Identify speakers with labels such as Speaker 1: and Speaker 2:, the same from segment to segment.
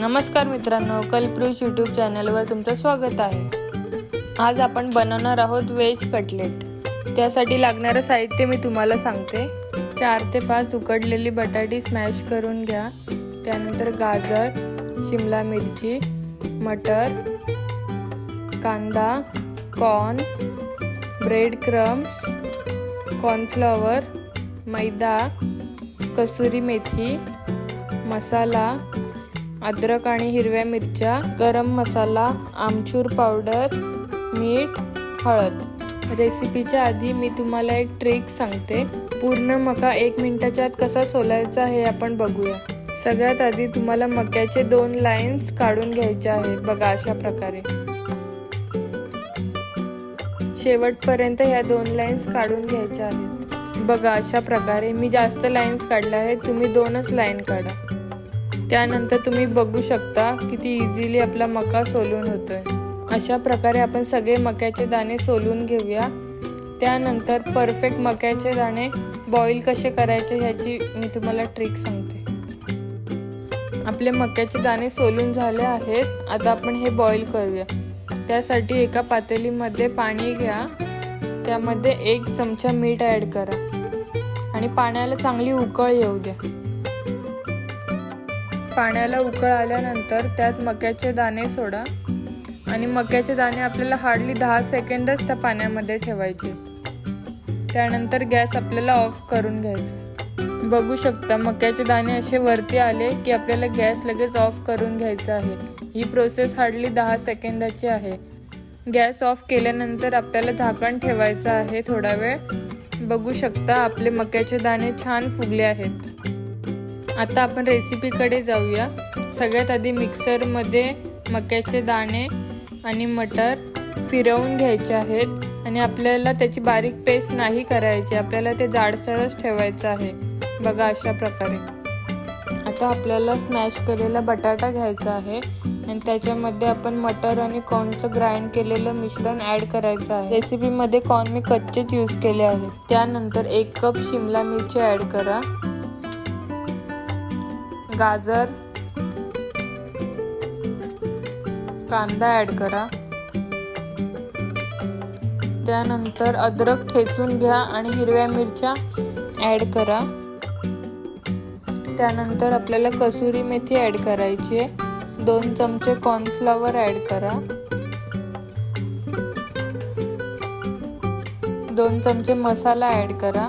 Speaker 1: नमस्कार मित्रांनो, कल्पृष यूट्यूब चॅनलवर तुमचं स्वागत आहे। आज आपण बनवणार आहोत व्हेज कटलेट। त्यासाठी लागणारं साहित्य मी तुम्हाला सांगते। 4 ते 5 उकडलेली बटाटी स्मॅश करून घ्या। त्यानंतर गाजर, शिमला मिरची, मटर, कांदा, कॉर्न, ब्रेड क्रम्स, कॉर्नफ्लॉवर, मैदा, कसुरी मेथी, मसाला, अद्रक आणि हिरव्या मिरच्या, गरम मसाला, आमचूर पावडर, मीठ, हळद। रेसिपीच्या आधी मी तुम्हाला एक ट्रिक सांगते। पूर्ण मका 1 मिनिटाच्या आत कसा सोलायचा हे आपण बघूया। सगळ्यात आधी तुम्हाला मक्याचे 2 लाईन्स काढून घ्यायचे आहेत। बघा अशा प्रकारे शेवटपर्यंत ह्या 2 लाईन्स काढून घ्यायच्या आहेत। बघा अशा प्रकारे मी जास्त लाईन्स काढल्या आहेत, तुम्ही 2च लाईन काढा। त्यानंतर तुम्ही बघू शकता किती इझिली आपला मका सोलून होतोय। अशा प्रकारे आपण सगळे मक्याचे दाणे सोलून घेऊया। त्यानंतर परफेक्ट मक्याचे दाणे बॉईल कसे करायचे ह्याची मी तुम्हाला ट्रिक सांगते। आपले मक्याचे दाणे सोलून झाले आहेत। आता आपण हे बॉईल करूया। त्यासाठी एका पातेलीमध्ये पाणी घ्या। त्यामध्ये 1 चमचा मीठ ॲड करा आणि पाण्याला चांगली उकळ येऊ द्या। पाण्याला उकळ आल्यानंतर त्यात मक्याचे दाणे सोडा आणि मक्याचे दाणे आपल्याला हार्डली 10 सेकंदच त्या पाण्यामध्ये ठेवायचे। त्यानंतर गॅस आपल्याला ऑफ करून घ्यायचा। बघू शकता मक्याचे दाणे असे वरती आले की आपल्याला गॅस लगेच ऑफ करून घ्यायचा आहे। ही प्रोसेस हार्डली 10 सेकंदाची आहे। गॅस ऑफ केल्यानंतर आपल्याला झाकण ठेवायचं आहे थोडा वेळ। बघू शकता आपले मक्याचे दाणे छान फुगले आहेत। आता आपण रेसिपीकडे जाऊया। सगळ्यात आधी मिक्सरमध्ये मक्याचे दाणे आणि मटर फिरवून घ्यायचे आहेत आणि आपल्याला त्याची बारीक पेस्ट नाही करायची, आपल्याला ते जाडसरच ठेवायचं आहे। बघा अशा प्रकारे। आता आपल्याला स्मॅश केलेला बटाटा घ्यायचा आहे आणि त्याच्यामध्ये आपण मटर आणि कॉर्नचं ग्राइंड केलेलं मिश्रण ॲड करायचं आहे। रेसिपीमध्ये कॉर्न मी कच्चेच यूज केले आहेत। त्यानंतर 1 कप शिमला मिरची ॲड करा, गाजर, कांदा ॲड करा। त्यानंतर अद्रक ठेचून घ्या आणि हिरव्या मिरच्या ॲड करा। त्यानंतर आपल्याला कसुरी मेथी ॲड करायची आहे। 2 चमचे कॉर्नफ्लॉवर ॲड करा, 2 चमचे मसाला ॲड करा,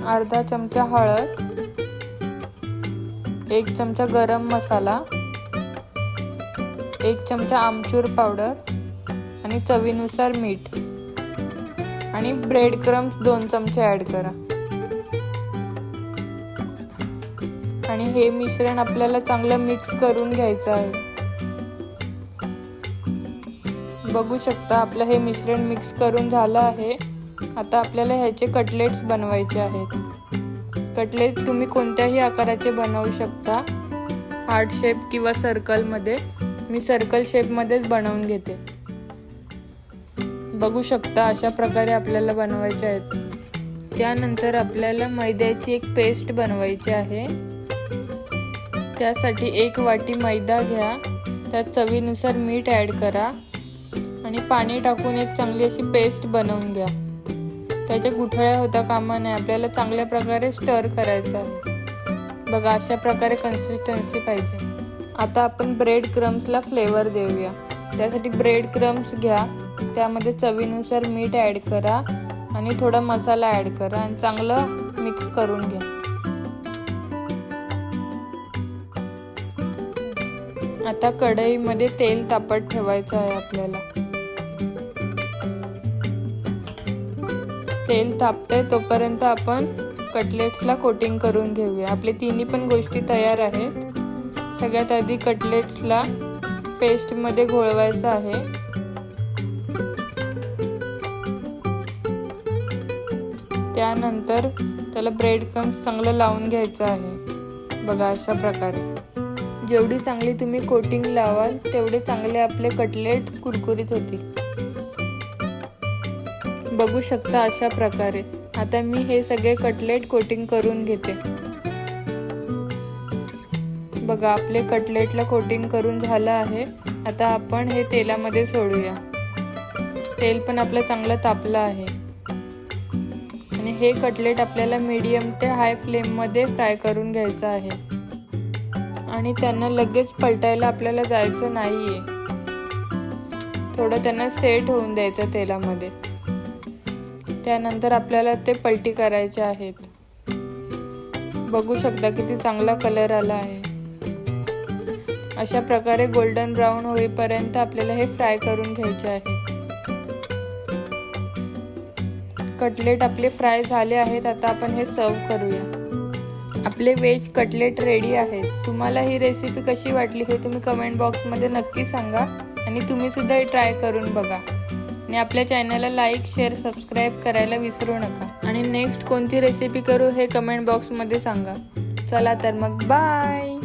Speaker 1: अर्धा चमचा हळद, 1 चमचा गरम मसाला, 1 चमचा आमचूर पावडर आणि चवीनुसार मीठ आणि ब्रेड क्रम्स 2 चमचे ॲड करा आणि हे मिश्रण आपल्याला चांगलं मिक्स करून घ्यायचं आहे। बघू शकता आपलं हे मिश्रण मिक्स करून झालं आहे। आता आपल्याला ह्याचे कटलेट्स बनवायचे आहेत। कटलेट तुम्ही कोणत्याही आकाराचे बनवू शकता, हार्ट शेप किंवा सर्कलमध्ये। मी सर्कल शेपमध्येच बनवून घेते। बघू शकता अशा प्रकारे आपल्याला बनवायचे आहेत। त्यानंतर आपल्याला मैद्याची एक पेस्ट बनवायची आहे। त्यासाठी 1 वाटी मैदा घ्या, त्यात चवीनुसार मीठ ॲड करा आणि पाणी टाकून एक चांगली अशी पेस्ट बनवून घ्या। त्याच्या गुठळ्या होता कामा नये, आपल्याला चांगल्या प्रकारे स्टर करायचं आहे। बघा अशा प्रकारे कन्सिस्टन्सी पाहिजे। आता आपण ब्रेड क्रम्सला फ्लेवर देऊया। त्यासाठी ब्रेड क्रम्स घ्या, त्यामध्ये चवीनुसार मीठ ॲड करा आणि थोडा मसाला ॲड करा आणि चांगलं मिक्स करून घ्या। आता कढईमध्ये तेल तापत ठेवायचं आहे आपल्याला। तेल तापते तोपर्यंत आपण कटलेट्सला कोटिंग करून घेऊया। आपले तिन्ही पण गोष्टी तयार आहेत। सगळ्यात आधी कटलेट्सला पेस्टमध्ये घोळवायचं आहे। त्यानंतर त्याला ब्रेड क्रम्स चांगलं लावून घ्यायचं आहे। बघा अशा प्रकारे जेवढी चांगली तुम्ही कोटिंग लावाल तेवढे चांगले आपले कटलेट कुरकुरीत होतील। बघू शकता अशा प्रकारे आता मी हे सगळे कटलेट कोटिंग करून घेते। बघा आपले कटलेटला कोटिंग करून झालं आहे। आता आपण हे तेलामध्ये सोडूया। तेल पण आपलं चांगलं तापलं आहे आणि हे कटलेट आपल्याला मीडियम ते हाय फ्लेम मध्ये फ्राय करून घ्यायचं आहे आणि त्यांना लगेच पलटायला आपल्याला जायचं नाहीये। थोडं त्यांना सेट होऊन द्यायचं तेलामध्ये, त्यानंतर आपल्याला ते पलटी करायचे आहेत। बघू शकता किती चांगला कलर आला आहे। अशा प्रकारे गोल्डन ब्राउन होईपर्यंत आपल्याला हे फ्राय करून घ्यायचे आहे। कटलेट आपले फ्राय झाले आहेत। आता आपण हे सर्व करूया। आपले व्हेज कटलेट रेडी आहेत। तुम्हाला ही रेसिपी कशी वाटली हे तुम्ही कमेंट बॉक्समध्ये नक्की सांगा आणि तुम्ही सुद्धा हे ट्राय करून बघा आणि आपल्या चॅनलला लाईक, शेअर, सबस्क्राईब करायला विसरू नका आणि नेक्स्ट कोणती रेसिपी करू हे कमेंट बॉक्समध्ये सांगा। चला तर मग बाय।